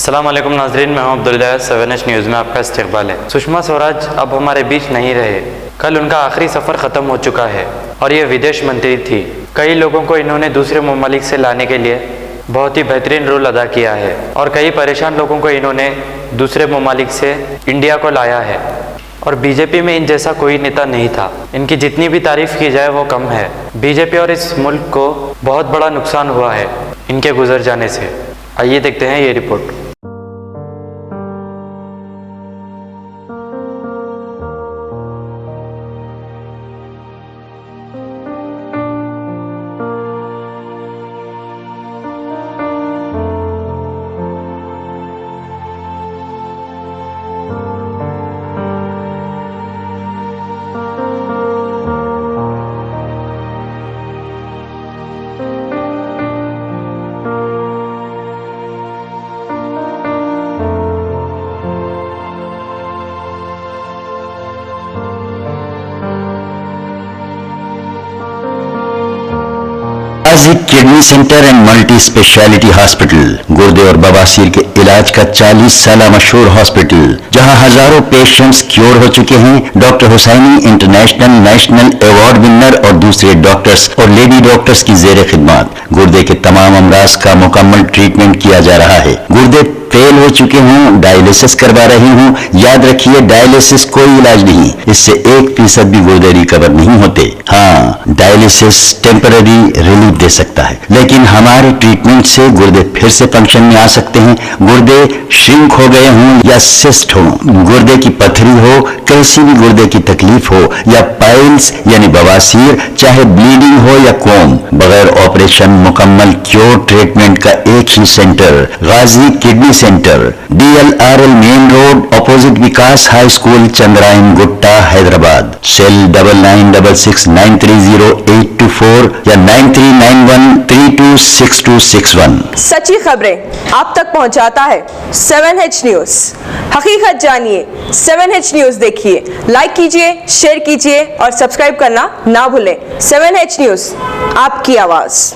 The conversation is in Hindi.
अस्सलाम वालेकुम नाज़रीन, मैं हूं अब्दुल 7H न्यूज़ में आपका इस्तकबाल है। सुषमा स्वराज अब हमारे बीच नहीं रहे। कल उनका आखिरी सफ़र ख़त्म हो चुका है और ये विदेश मंत्री थी। कई लोगों को इन्होंने दूसरे ममालिक से लाने के लिए बहुत ही बेहतरीन रोल अदा किया है और कई परेशान लोगों को इन्होंने दूसरे ममालिक से इंडिया को लाया है। और बीजेपी में इन जैसा कोई नेता नहीं था। इनकी जितनी भी तारीफ़ की जाए वो कम है। बीजेपी और इस मुल्क को बहुत बड़ा नुकसान हुआ है इनके गुजर जाने से। आइए देखते हैं ये report. Kidney centre and multi speciality hospital, गुर्दे और बवासीर के इलाज का 40 साल मशहूर हॉस्पिटल, जहां हजारों पेशेंट्स क्योर हो चुके हैं। Doctor Husaini international national award winner और दूसरे डॉक्टर्स और लेडी डॉक्टर्स की जेर खिदमत गुर्दे के तमाम अमराज का मुकम्मल ट्रीटमेंट किया जा रहा है। गुर्दे फेल हो चुके हों, डायलिसिस करवा रहे हों, याद रखिए डायलिसिस कोई इलाज नहीं, इससे 1% भी गुर्दे रिकवर नहीं होते। हाँ, डायलिसिस टेम्पररी रिलीफ दे सकता है, लेकिन हमारे ट्रीटमेंट से गुर्दे फिर से फंक्शन में आ सकते हैं। गुर्दे श्रिंक हो गए हों या सिस्ट हो, गुर्दे की पथरी हो, कैसी भी गुर्दे की तकलीफ हो या पाइल्स यानी बवासीर, चाहे ब्लीडिंग हो या कोम, बगैर ऑपरेशन मुकम्मल क्योर ट्रीटमेंट का एक ही centre, Ghazi kidney centre, DLRL main road opposite Vikas high school, Chandrayangutta, Hyderabad. Cell 9966930824 या 9391326261। सच्ची खबरें आप तक पहुंचाता है 7H न्यूज़। हकीकत जानिए, 7H न्यूज़ देखिए, लाइक कीजिए, शेयर कीजिए और सब्सक्राइब करना ना भूलें। 7H न्यूज़, आपकी आवाज़।